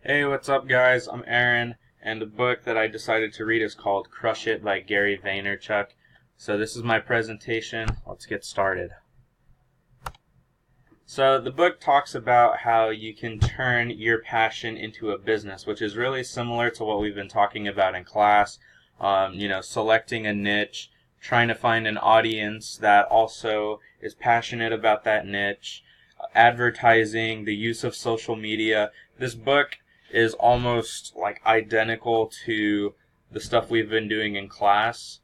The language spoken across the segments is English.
Hey, what's up, guys? I'm Aaron, and the book that I decided to read is called Crush It by Gary Vaynerchuk. So this is my presentation. Let's get started. So the book talks about how you can turn your passion into a business, which is really similar to what we've been talking about in class. Selecting a niche, trying to find an audience that also is passionate about that niche, advertising, the use of social media. This book is almost like identical to the stuff we've been doing in class.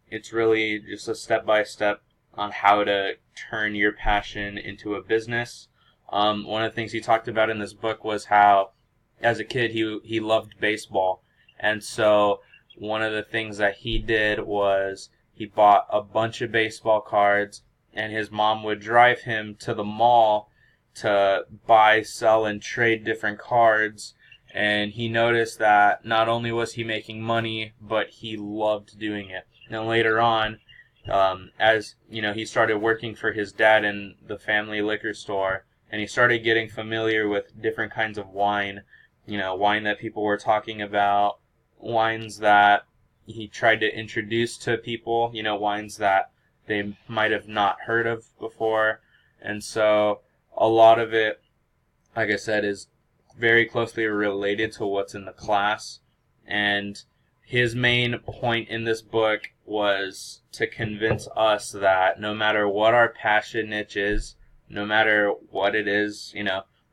It's really just a step-by-step on how to turn your passion into a business. One of the things he talked about in this book was how, as a kid, he loved baseball. And so one of the things that he did was he bought a bunch of baseball cards, and his mom would drive him to the mall to buy, sell, and trade different cards. And he noticed that not only was he making money, but he loved doing it. And later on, as he started working for his dad in the family liquor store, and he started getting familiar with different kinds of wine. Wine that people were talking about, wines that he tried to introduce to people. Wines that they might have not heard of before. And so a lot of it, like I said, is very closely related to what's in the class. And his main point in this book was to convince us that no matter what our passion niche is, no matter what it is,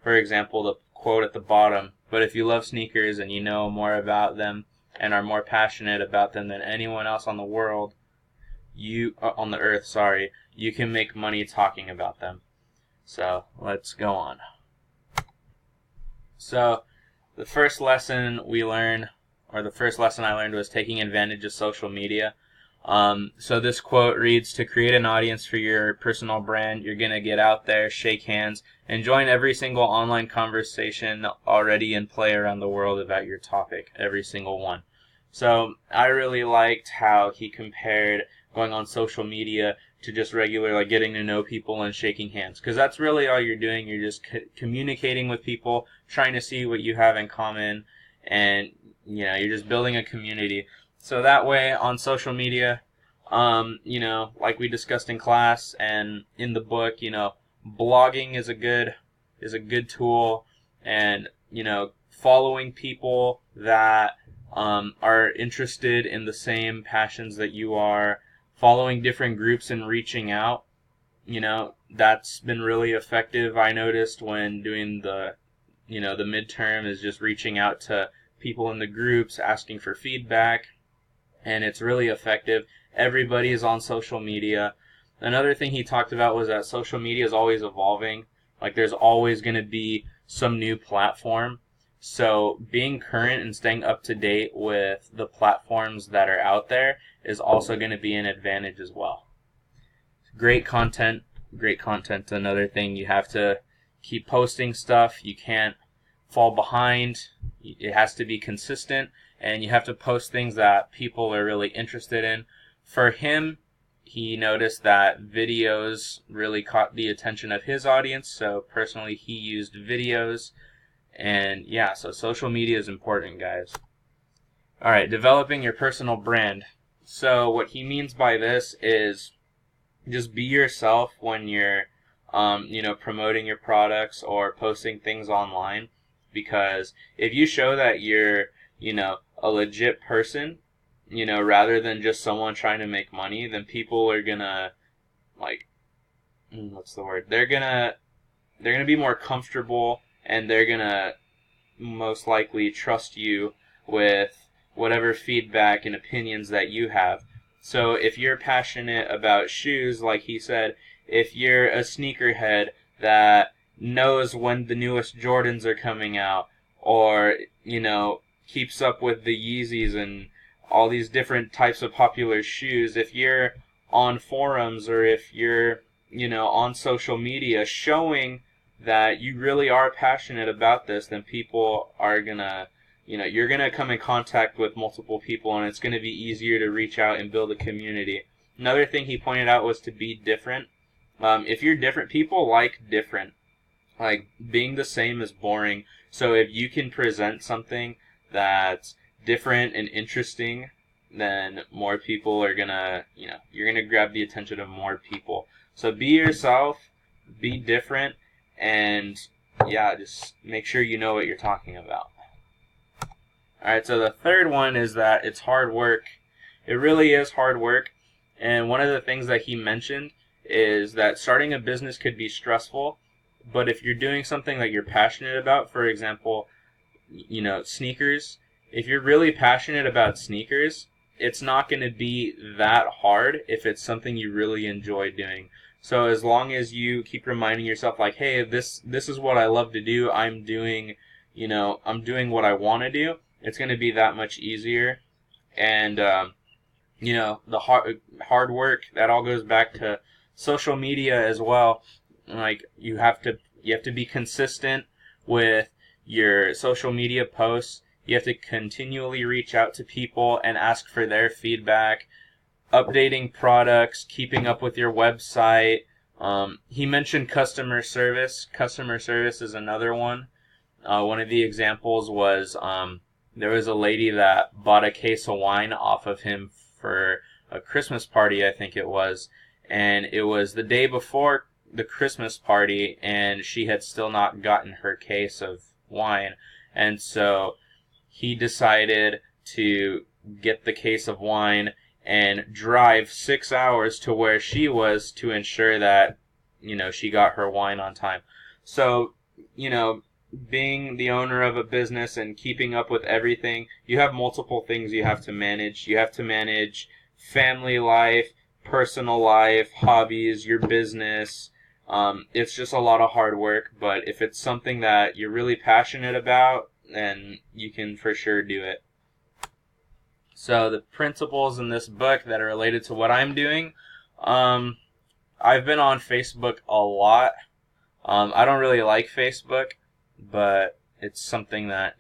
for example, the quote at the bottom, but if you love sneakers and you know more about them and are more passionate about them than anyone else on the world, on the earth, you can make money talking about them. So let's go on. So the first lesson I learned was taking advantage of social media. So this quote reads, to create an audience for your personal brand, you're going to get out there, shake hands, and join every single online conversation already in play around the world about your topic, every single one. So I really liked how he compared going on social media to just regular, like getting to know people and shaking hands. Because that's really all you're doing. You're just communicating with people, trying to see what you have in common, and you're just building a community. So that way on social media, like we discussed in class and in the book, blogging is a good tool, and following people that are interested in the same passions that you are, following different groups and reaching out, that's been really effective. I noticed when doing the midterm is just reaching out to people in the groups, asking for feedback, and it's really effective. Everybody is on social media. Another thing he talked about was that social media is always evolving. Like there's always going to be some new platform. So being current and staying up to date with the platforms that are out there is also going to be an advantage as well. Great content. Another thing, you have to keep posting stuff. You can't fall behind. It has to be consistent, and you have to post things that people are really interested in. For him, he noticed that videos really caught the attention of his audience, so personally he used videos. And yeah, so social media is important, guys. Alright, developing your personal brand. So what he means by this is just be yourself when you're promoting your products or posting things online. Because if you show that you're, a legit person, rather than just someone trying to make money, then people are gonna, They're gonna be more comfortable, and they're gonna most likely trust you with whatever feedback and opinions that you have. So if you're passionate about shoes, like he said, if you're a sneakerhead that knows when the newest Jordans are coming out, or keeps up with the Yeezys and all these different types of popular shoes, if you're on forums or if you're on social media showing that you really are passionate about this, then people are gonna you're gonna come in contact with multiple people, and it's gonna be easier to reach out and build a community. Another thing he pointed out was to be different. If you're different, people like different. Like, being the same is boring. So if you can present something that's different and interesting, then more people are gonna, you're gonna grab the attention of more people. So be yourself, be different, and yeah, just make sure you know what you're talking about. Alright, so the third one is that it's hard work. It really is hard work. And one of the things that he mentioned is that starting a business could be stressful, but if you're doing something that you're passionate about, for example, sneakers, if you're really passionate about sneakers, it's not going to be that hard if it's something you really enjoy doing. So as long as you keep reminding yourself, like, hey, this is what I love to do, I'm doing what I want to do, it's going to be that much easier. And the hard work, that all goes back to social media as well. Like, you have to be consistent with your social media posts. You have to continually reach out to people and ask for their feedback, updating products, keeping up with your website. He mentioned customer service. Customer service is another one. One of the examples was there was a lady that bought a case of wine off of him for a Christmas party, I think it was. And it was the day before the Christmas party, and she had still not gotten her case of wine. And so he decided to get the case of wine and drive 6 hours to where she was to ensure that, she got her wine on time. So, being the owner of a business and keeping up with everything, you have multiple things you have to manage. You have to manage family life, personal life, hobbies, your business. It's just a lot of hard work, but if it's something that you're really passionate about, then you can for sure do it. So the principles in this book that are related to what I'm doing, I've been on Facebook a lot. I don't really like Facebook, but it's something that,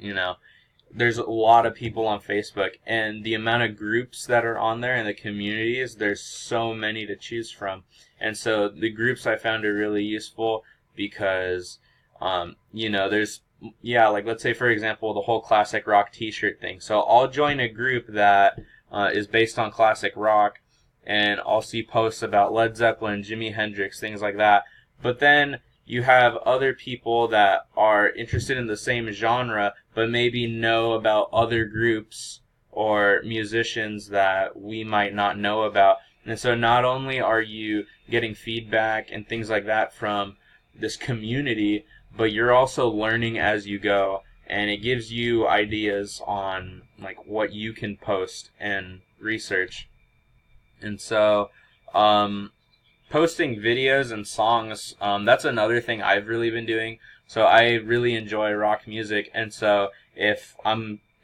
there's a lot of people on Facebook, and the amount of groups that are on there and the communities, there's so many to choose from. And so the groups I found are really useful because, there's, like, let's say, for example, the whole classic rock t-shirt thing. So I'll join a group that is based on classic rock, and I'll see posts about Led Zeppelin, Jimi Hendrix, things like that. But then you have other people that are interested in the same genre, but maybe know about other groups or musicians that we might not know about. And so not only are you getting feedback and things like that from this community, but you're also learning as you go, and it gives you ideas on, like, what you can post and research. And so, posting videos and songs, that's another thing I've really been doing. So I really enjoy rock music, and so if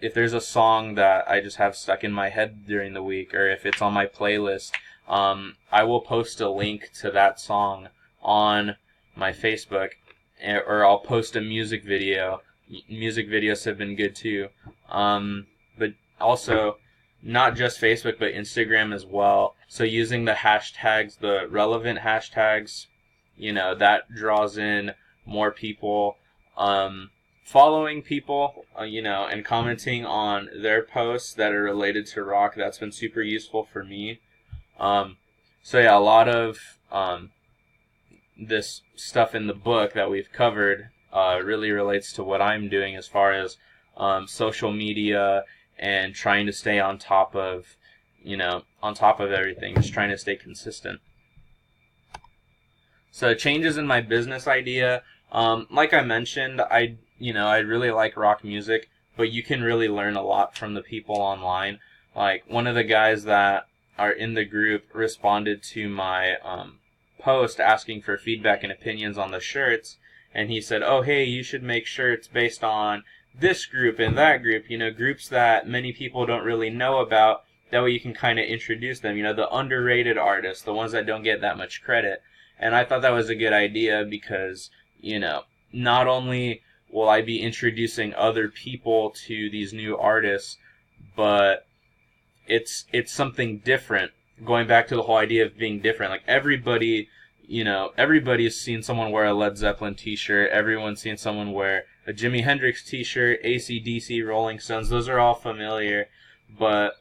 there's a song that I just have stuck in my head during the week, or if it's on my playlist, I will post a link to that song on my Facebook, or I'll post a music video. Music videos have been good too. But also, not just Facebook, but Instagram as well. So using the hashtags, the relevant hashtags, that draws in more people. Following people, and commenting on their posts that are related to rock, that's been super useful for me. So yeah, a lot of this stuff in the book that we've covered really relates to what I'm doing as far as social media and trying to stay on top of everything, just trying to stay consistent. So changes in my business idea, like I mentioned, I really like rock music, but you can really learn a lot from the people online. Like, one of the guys that are in the group responded to my post asking for feedback and opinions on the shirts, and he said, oh, hey, you should make shirts based on this group and that group, groups that many people don't really know about. That way you can kind of introduce them, the underrated artists, the ones that don't get that much credit. And I thought that was a good idea because, not only will I be introducing other people to these new artists, but it's something different. Going back to the whole idea of being different, like, everybody's seen someone wear a Led Zeppelin t-shirt, everyone's seen someone wear a Jimi Hendrix t-shirt, AC/DC, Rolling Stones. Those are all familiar, but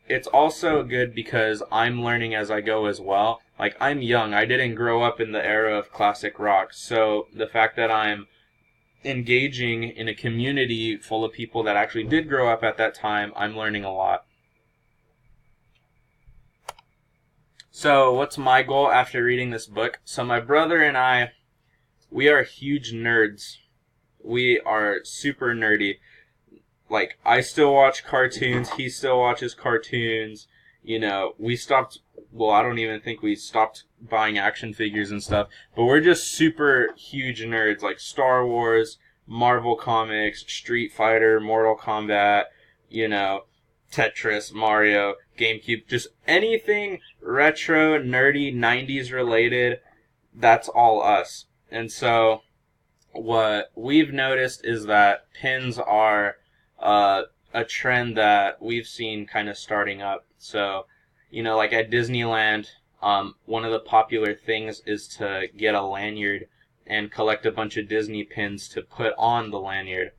it's also good because I'm learning as I go as well. Like, I'm young. I didn't grow up in the era of classic rock. So the fact that I'm engaging in a community full of people that actually did grow up at that time, I'm learning a lot. So what's my goal after reading this book? So my brother and I, we are huge nerds. We are super nerdy. Like, I still watch cartoons, he still watches cartoons. You know, I don't even think we stopped buying action figures and stuff, but we're just super huge nerds, like Star Wars, Marvel Comics, Street Fighter, Mortal Kombat, you know, Tetris, Mario, GameCube, just anything retro, nerdy, 90s related, that's all us. And so what we've noticed is that pins are a trend that we've seen kind of starting up. So, you know, like at Disneyland, one of the popular things is to get a lanyard and collect a bunch of Disney pins to put on the lanyard.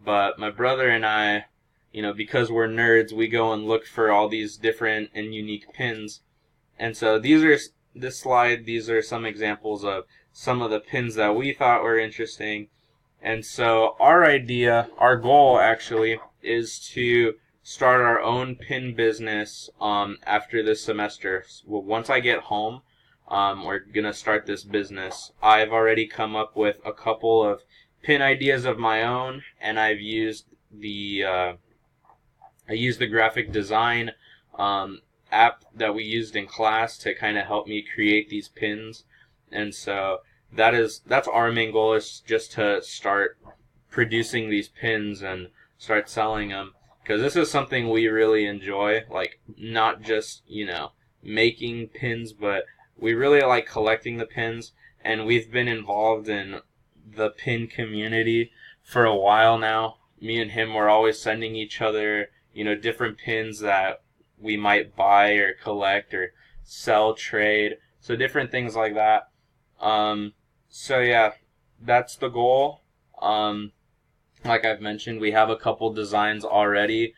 But my brother and I, you know, because we're nerds, we go and look for all these different and unique pins. And so these are some examples of some of the pins that we thought were interesting. And so our goal actually, is to start our own pin business after this semester. Well, once I get home, we're going to start this business. I've already come up with a couple of pin ideas of my own, and I've used the graphic design app that we used in class to kind of help me create these pins. And so that's our main goal, is just to start producing these pins and start selling them, because this is something we really enjoy. Like, not just, you know, making pins, but we really like collecting the pins, and we've been involved in the pin community for a while now. Me and him were always sending each other, you know, different pins that we might buy or collect or sell, trade, so different things like that. So yeah, that's the goal. Like I've mentioned, we have a couple designs already.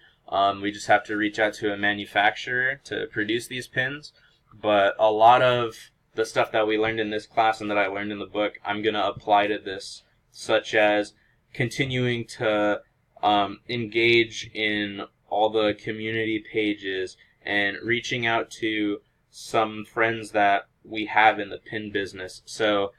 We just have to reach out to a manufacturer to produce these pins. But a lot of the stuff that we learned in this class and that I learned in the book, I'm going to apply to this, such as continuing to engage in all the community pages and reaching out to some friends that we have in the pin business. So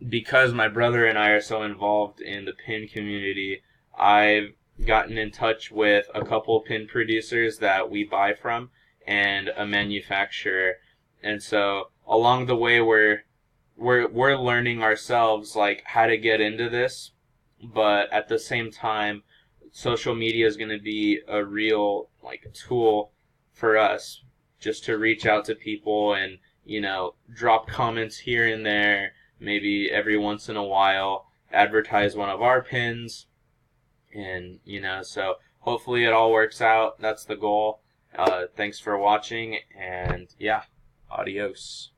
because my brother and I are so involved in the pin community, I've gotten in touch with a couple pin producers that we buy from and a manufacturer. And so along the way, we're learning ourselves, like, how to get into this, but at the same time, social media is going to be a real, like, tool for us just to reach out to people and, you know, drop comments here and there, maybe every once in a while advertise one of our pins. And, you know, so hopefully it all works out. That's the goal. Thanks for watching, and yeah, adios.